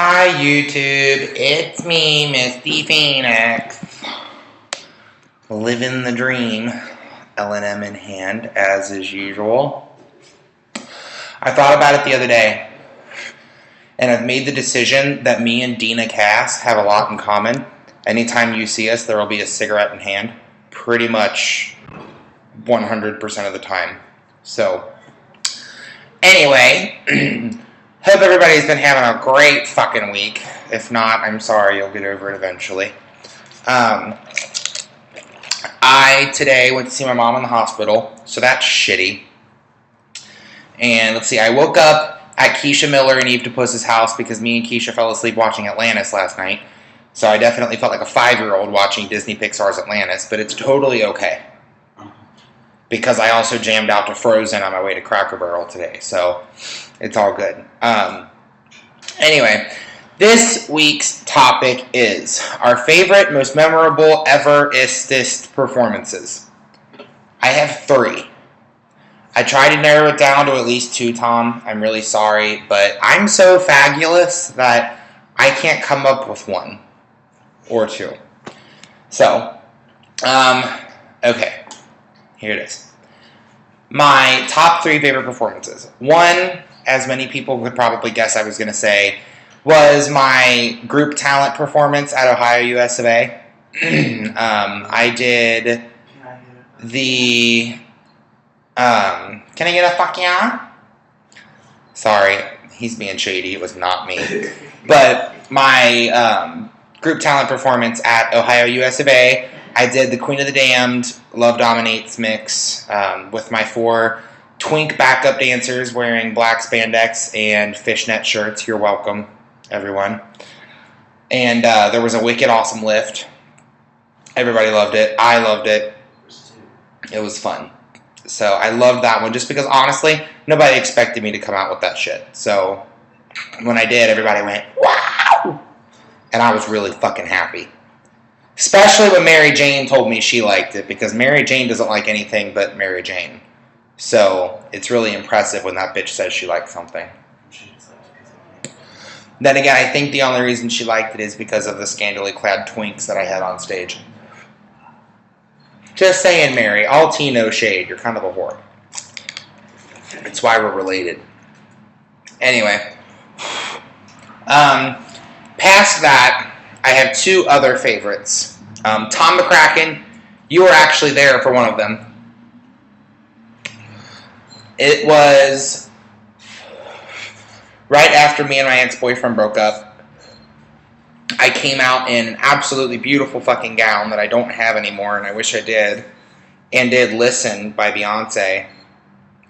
Hi YouTube, it's me, Misty Phoenix. Living the dream, L&M in hand, as is usual. I thought about it the other day, and I've made the decision that me and Dina Cass have a lot in common. Anytime you see us, there will be a cigarette in hand, pretty much 100% of the time. So, anyway, hope everybody's been having a great fucking week. If not, I'm sorry, you'll get over it eventually. I today went to see my mom in the hospital, so that's shitty. And let's see, I woke up at Keisha Miller and Eve DePuss's house because me and Keisha fell asleep watching Atlantis last night. So I definitely felt like a 5-year-old watching Disney Pixar's Atlantis, but it's totally okay. Because I also jammed out to Frozen on my way to Cracker Barrel today, so it's all good. Anyway, this week's topic is our favorite, most memorable, ever-istest performances. I have 3. I tried to narrow it down to at least 2, Tom. I'm really sorry, but I'm so fabulous that I can't come up with 1 or 2. So, okay. Here it is. My top 3 favorite performances. 1, as many people would probably guess I was going to say, was my group talent performance at Ohio US of A. I did the... can I get a fuck yeah? Sorry, he's being shady. It was not me. But my group talent performance at Ohio US of A, I did the Queen of the Damned, Love Dominates mix with my 4 twink backup dancers wearing black spandex and fishnet shirts. You're welcome, everyone. And there was a wicked awesome lift. Everybody loved it. I loved it. It was fun. So I loved that one just because, honestly, nobody expected me to come out with that shit. So when I did, everybody went, wow! And I was really fucking happy. Especially when Mary Jane told me she liked it, because Mary Jane doesn't like anything but Mary Jane. So it's really impressive when that bitch says she likes something. Then again, I think the only reason she liked it is because of the scantily clad twinks that I had on stage. Just saying, Mary. All tea, no shade. You're kind of a whore. It's why we're related. Anyway. Past that, I have 2 other favorites. Tom the Crackin. You were actually there for one of them. It was right after me and my ex-boyfriend broke up. I came out in an absolutely beautiful fucking gown that I don't have anymore, and I wish I did, and did Listen by Beyonce,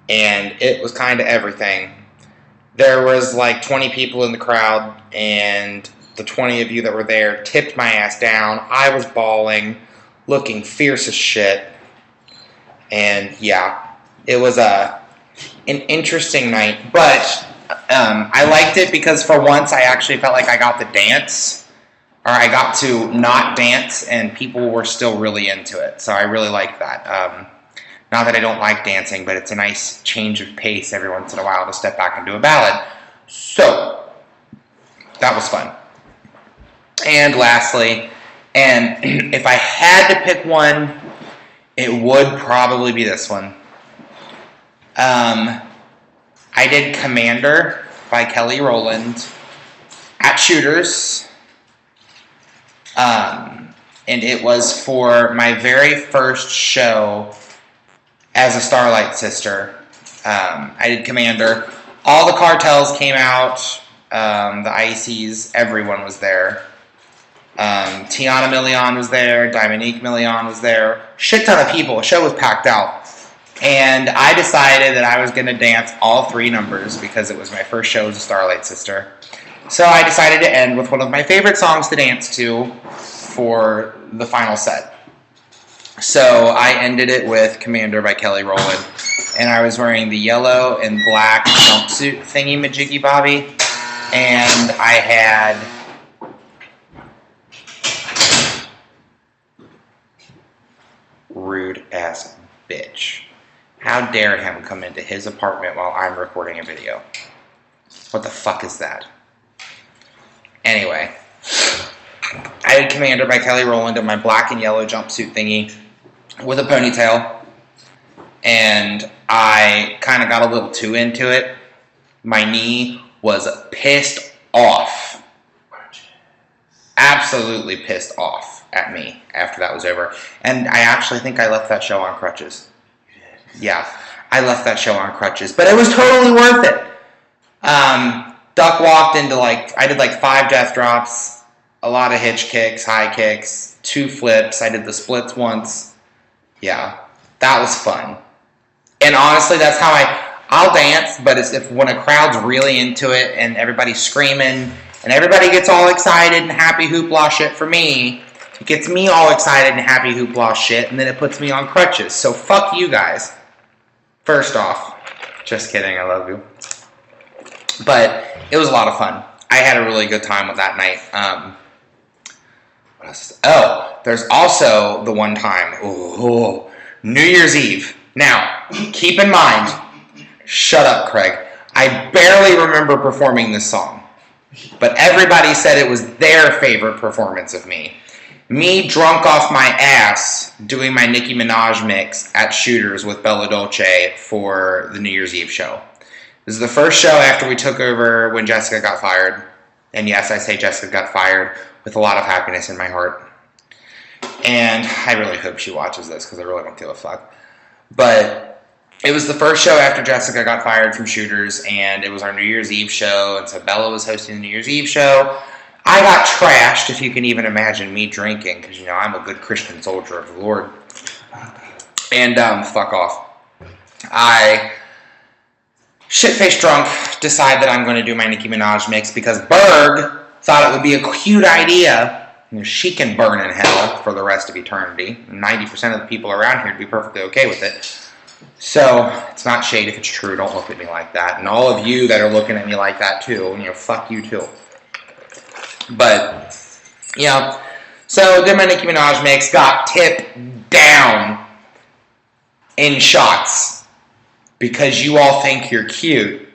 and it was kind of everything. There was like 20 people in the crowd, and the 20 of you that were there tipped my ass down. I was bawling, looking fierce as shit, and yeah, it was an interesting night, but I liked it because for once I actually felt like I got to dance, or I got to not dance, and people were still really into it. So I really liked that. Not that I don't like dancing, but it's a nice change of pace every once in a while to step back and do a ballad. So that was fun. And lastly, and if I had to pick one, it would probably be this one. I did Commander by Kelly Rowland at Shooters. And it was for my very first show as a Starlight Sister. I did Commander. All the cartels came out. The Ices, everyone was there. Tiana Million was there. Dominique Million was there. Shit ton of people. The show was packed out. And I decided that I was going to dance all 3 numbers because it was my first show as a Starlight Sister. So I decided to end with one of my favorite songs to dance to for the final set. So I ended it with Commander by Kelly Rowland. And I was wearing the yellow and black jumpsuit thingy majiggy bobby. And I had rude ass bitch. How dare him come into his apartment while I'm recording a video? What the fuck is that? Anyway, I did Commander by Kelly Rowland in my black and yellow jumpsuit thingy with a ponytail. And I kind of got a little too into it. My knee was pissed off. Absolutely pissed off at me after that was over. And I actually think I left that show on crutches. Yeah, I left that show on crutches. But it was totally worth it. Duck walked into I did 5 death drops, a lot of hitch kicks, high kicks, 2 flips. I did the splits once. Yeah, that was fun. And honestly, that's how I'll dance, but it's when a crowd's really into it and everybody's screaming and everybody gets all excited and happy hoopla shit for me, it gets me all excited and happy hoopla shit, and then it puts me on crutches. So fuck you guys. First off, just kidding, I love you. But it was a lot of fun. I had a really good time with that night. What else? Oh, there's also the one time, New Year's Eve. Now, keep in mind, shut up, Craig. I barely remember performing this song, but everybody said it was their favorite performance of me. Me drunk off my ass doing my Nicki Minaj mix at Shooters with Bella Dolce for the New Year's Eve show. This is the first show after we took over when Jessica got fired. And yes, I say Jessica got fired with a lot of happiness in my heart. And I really hope she watches this because I really don't give a fuck. But it was the first show after Jessica got fired from Shooters, and it was our New Year's Eve show, and so Bella was hosting the New Year's Eve show. I got trashed, if you can even imagine me drinking, because, I'm a good Christian soldier of the Lord. And, fuck off. I, shit-faced drunk, decide that I'm going to do my Nicki Minaj mix, because Berg thought it would be a cute idea. She can burn in hell for the rest of eternity. 90% of the people around here would be perfectly okay with it. So, it's not shade if it's true. Don't look at me like that. And all of you that are looking at me like that too, fuck you too. But, so did my Nicki Minaj mix, got tipped down in shots because you all think you're cute.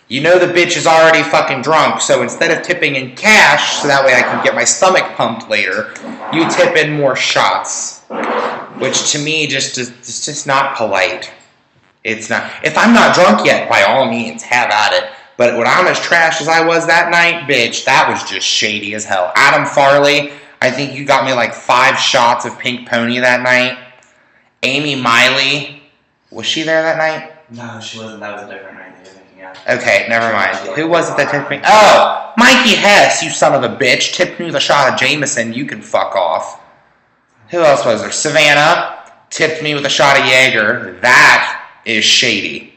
You know the bitch is already fucking drunk, so instead of tipping in cash, so that way I can get my stomach pumped later, you tip in more shots. Which to me it's just not polite. It's not. If I'm not drunk yet, by all means, have at it. But when I'm as trashed as I was that night, bitch, that was just shady as hell. Adam Farley, I think you got me 5 shots of Pink Pony that night. Amy Miley, was she there that night? No, she wasn't. That was a different night. Okay, never mind. Who was it that tipped me? Oh, Mikey Hess, you son of a bitch. Tipped me with a shot of Jameson. You can fuck off. Who else was there? Savannah tipped me with a shot of Jaeger. That is shady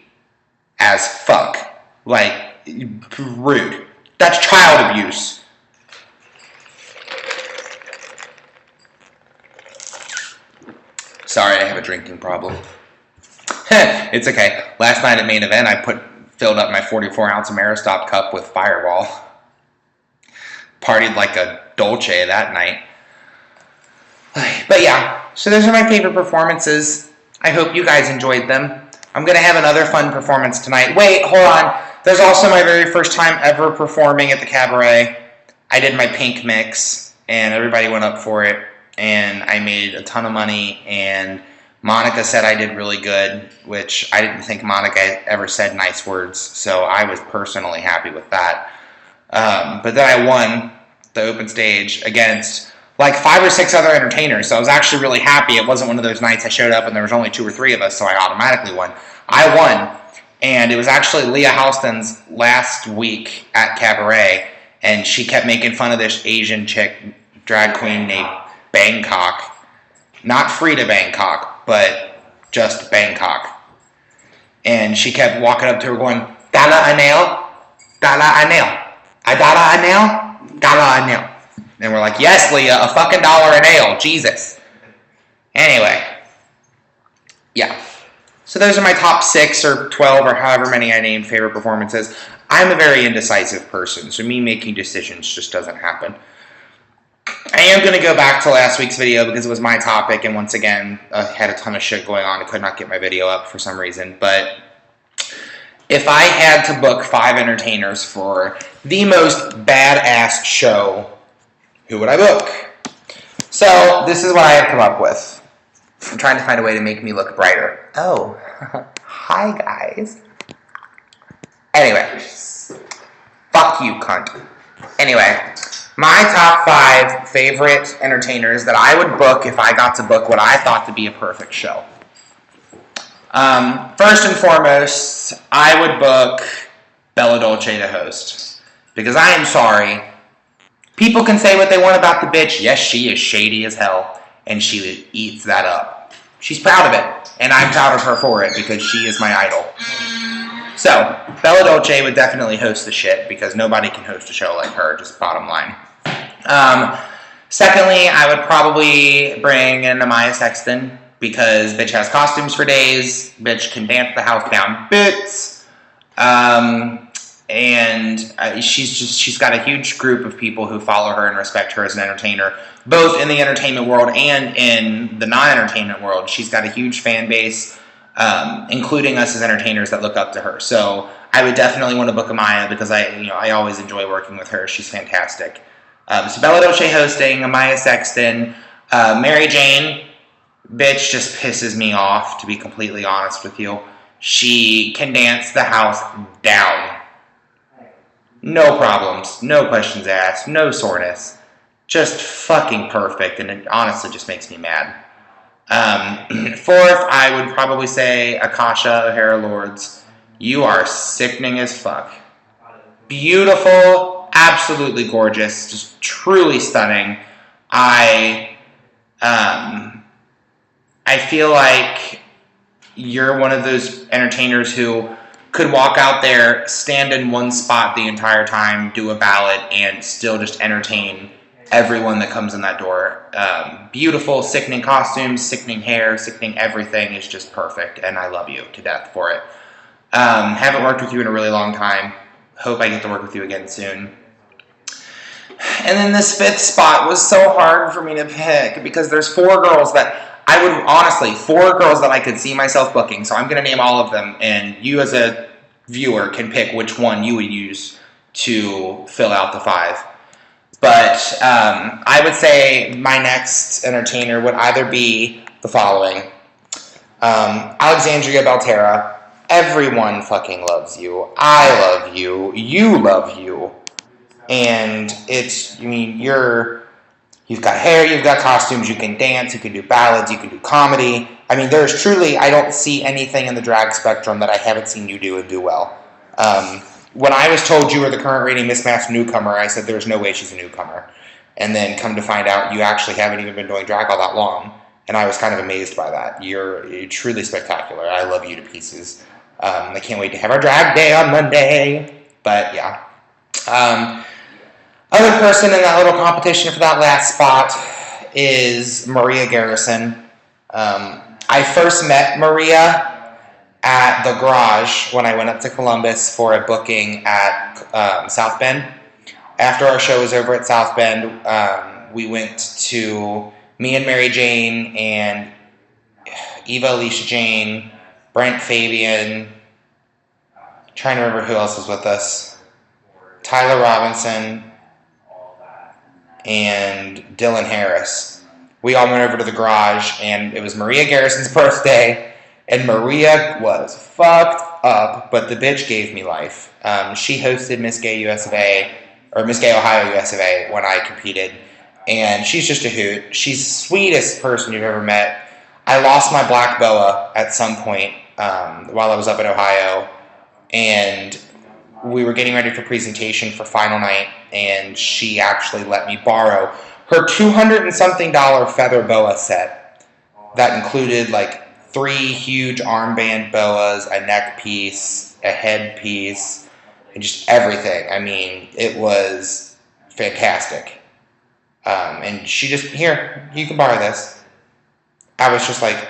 as fuck. Rude. That's child abuse. Sorry, I have a drinking problem. It's okay. Last night at main event, I filled up my 44-ounce Ameristop cup with Fireball. Partied like a Dolce that night. But yeah, so those are my favorite performances. I hope you guys enjoyed them. I'm going to have another fun performance tonight. Wait, hold on. There's also my very first time ever performing at the cabaret. I did my pink mix, and everybody went up for it, and I made a ton of money, and Monica said I did really good, which I didn't think Monica ever said nice words, so I was personally happy with that. But then I won the open stage against 5 or 6 other entertainers, so I was actually really happy. It wasn't one of those nights I showed up and there was only 2 or 3 of us, so I automatically won. I won, and it was actually Leah Houston's last week at Cabaret, and she kept making fun of this Asian chick, drag queen named Bangkok. Not Frida Bangkok, but just Bangkok. And she kept walking up to her going, "Dala a nail? Dala a nail? A dala a nail? Dala a nail." And we're like, "Yes, Leah, a fucking $1 a nail. Jesus." Anyway. Yeah. So those are my top 6 or 12 or however many I named favorite performances. I'm a very indecisive person, so me making decisions just doesn't happen. I am going to go back to last week's video because it was my topic, and once again, I had a ton of shit going on. I could not get my video up for some reason. But if I had to book 5 entertainers for the most badass show, who would I book? So, this is what I have come up with. I'm trying to find a way to make me look brighter. Oh, hi guys. Anyway, fuck you, cunt. Anyway, my top 5 favorite entertainers that I would book if I got to book what I thought to be a perfect show. First and foremost, I would book Bella Dolce to host. Because I am sorry, people can say what they want about the bitch. Yes, she is shady as hell, and she eats that up. She's proud of it, and I'm proud of her for it because she is my idol. So, Bella Dolce would definitely host the shit because nobody can host a show like her, just bottom line. Secondly, I would probably bring in Amaya Sexton because bitch has costumes for days, bitch can dance the house down bits, and she's got a huge group of people who follow her and respect her as an entertainer, both in the entertainment world and in the non-entertainment world. She's got a huge fan base, including us as entertainers that look up to her. So I would definitely want to book Amaya because I always enjoy working with her. She's fantastic. So Bella Dolce hosting, Amaya Sexton, Mary Jane. Bitch just pisses me off, to be completely honest with you. She can dance the house down. No problems, no questions asked, no soreness. Just fucking perfect, and it honestly just makes me mad. Fourth, I would probably say Akasha O'Hara Lords. You are sickening as fuck. Beautiful, absolutely gorgeous, just truly stunning. I feel like you're one of those entertainers who could walk out there, stand in one spot the entire time, do a ballad, and still just entertain everyone that comes in that door. Beautiful, sickening costumes, sickening hair, sickening everything is just perfect, and I love you to death for it. Haven't worked with you in a really long time. Hope I get to work with you again soon. And then this 5th spot was so hard for me to pick because there's 4 girls that I would, honestly, 4 girls that I could see myself booking. So I'm going to name all of them, and you as a viewer can pick which one you would use to fill out the 5. But I would say my next entertainer would either be the following. Alexandria Belterra. Everyone fucking loves you. I love you. You love you. And you've got hair, you've got costumes, you can dance, you can do ballads, you can do comedy. I mean, there's truly, I don't see anything in the drag spectrum that I haven't seen you do and do well. When I was told you were the current rating mismatched newcomer, I said there's no way she's a newcomer. And then come to find out you actually haven't even been doing drag all that long. And I was kind of amazed by that. You're truly spectacular. I love you to pieces. I can't wait to have our drag day on Monday. But yeah. Other person in that little competition for that last spot is Maria Garrison. I first met Maria at the Garage when I went up to Columbus for a booking at South Bend. After our show was over at South Bend, we went to me and Mary Jane and Eva Alicia Jane, Brent Fabian, trying to remember who else was with us, Tyler Robinson, and Dylan Harris. We all went over to the Garage, and it was Maria Garrison's birthday, and Maria was fucked up, but the bitch gave me life. She hosted Miss Gay US of A, or Miss Gay Ohio US of A when I competed, and she's just a hoot. She's the sweetest person you've ever met. I lost my black boa at some point while I was up in Ohio, and we were getting ready for presentation for final night, and she actually let me borrow her $200 and something feather boa set that included like 3 huge armband boas, a neck piece, a head piece, and just everything. I mean, it was fantastic. And she just, here, you can borrow this. I was just like,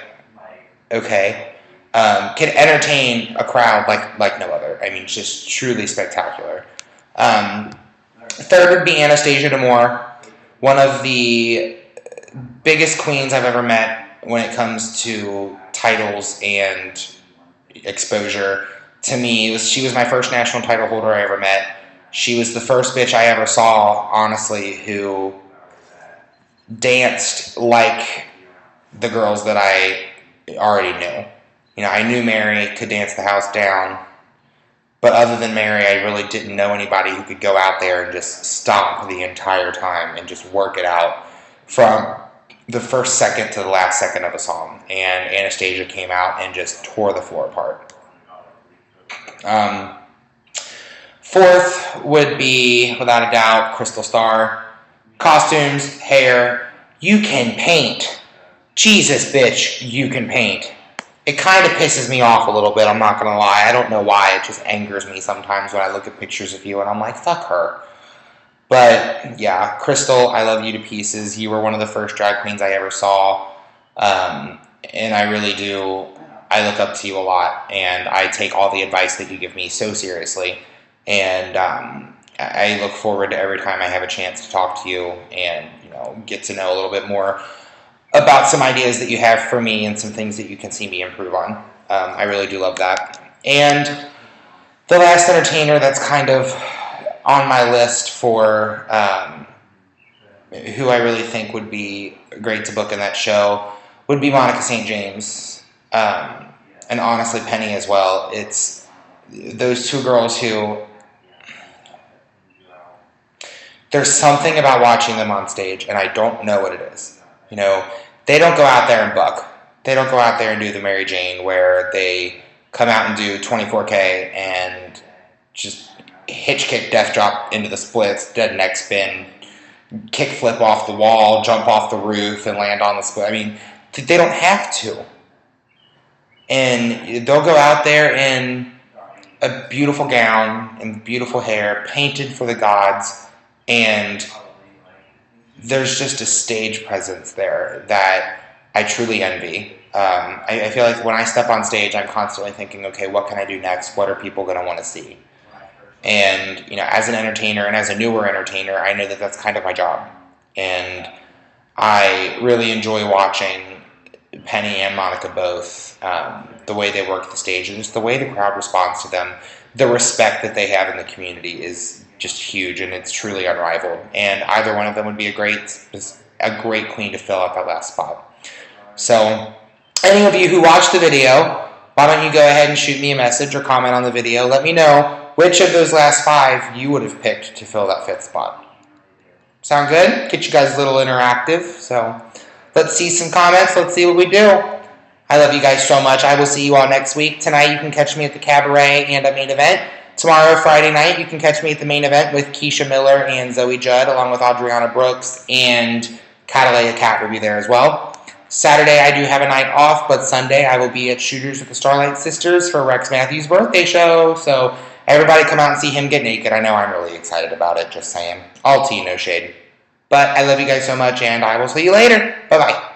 okay. Can entertain a crowd like no other. I mean, just truly spectacular. Third would be Anastasia D'Amour, one of the biggest queens I've ever met when it comes to titles and exposure. to me, she was my first national title holder I ever met. She was the first bitch I ever saw, honestly, who danced like the girls that I already knew. You know, I knew Mary could dance the house down, but other than Mary, I really didn't know anybody who could go out there and just stomp the entire time and just work it out from the first second to the last second of a song. And Anastasia came out and just tore the floor apart. Fourth would be, without a doubt, Crystal Starr. Costumes, hair, you can paint. Jesus, bitch, you can paint. It kind of pisses me off a little bit, I'm not going to lie. I don't know why, it just angers me sometimes when I look at pictures of you and I'm like, fuck her. But, yeah, Crystal, I love you to pieces. You were one of the first drag queens I ever saw. And I really do, I look up to you a lot. And I take all the advice that you give me so seriously. And I look forward to every time I have a chance to talk to you and, you know, get to know a little bit more about some ideas that you have for me and some things that you can see me improve on. I really do love that. And the last entertainer that's kind of on my list for who I really think would be great to book in that show would be Monica St. James. And honestly, Penny as well. It's those two girls who... There's something about watching them on stage, and I don't know what it is. You know, they don't go out there and buck. They don't go out there and do the Mary Jane where they come out and do 24K and just hitch kick, death drop into the splits, dead neck spin, kick flip off the wall, jump off the roof, and land on the split. I mean, they don't have to. And they'll go out there in a beautiful gown and beautiful hair, painted for the gods, and there's just a stage presence there that I truly envy. I feel like when I step on stage, I'm constantly thinking, okay, what can I do next? What are people going to want to see? And, you know, as an entertainer and as a newer entertainer, I know that that's kind of my job. And I really enjoy watching Penny and Monica both, the way they work the stage and just the way the crowd responds to them. The respect that they have in the community is just huge, and it's truly unrivaled. And either one of them would be a great queen to fill out that last spot. So, any of you who watched the video, why don't you go ahead and shoot me a message or comment on the video. Let me know which of those last 5 you would have picked to fill that 5th spot. Sound good? Get you guys a little interactive. So, let's see some comments. Let's see what we do. I love you guys so much. I will see you all next week. Tonight, you can catch me at the Cabaret and at Main Event. Tomorrow, Friday night, you can catch me at the Main Event with Keisha Miller and Zoe Judd, along with Adriana Brooks, and Catalea Cat will be there as well. Saturday, I do have a night off, but Sunday, I will be at Shooters with the Starlight Sisters for Rex Matthews' birthday show. So, everybody come out and see him get naked. I know I'm really excited about it, just saying. All tea, no shade. But I love you guys so much, and I will see you later. Bye-bye.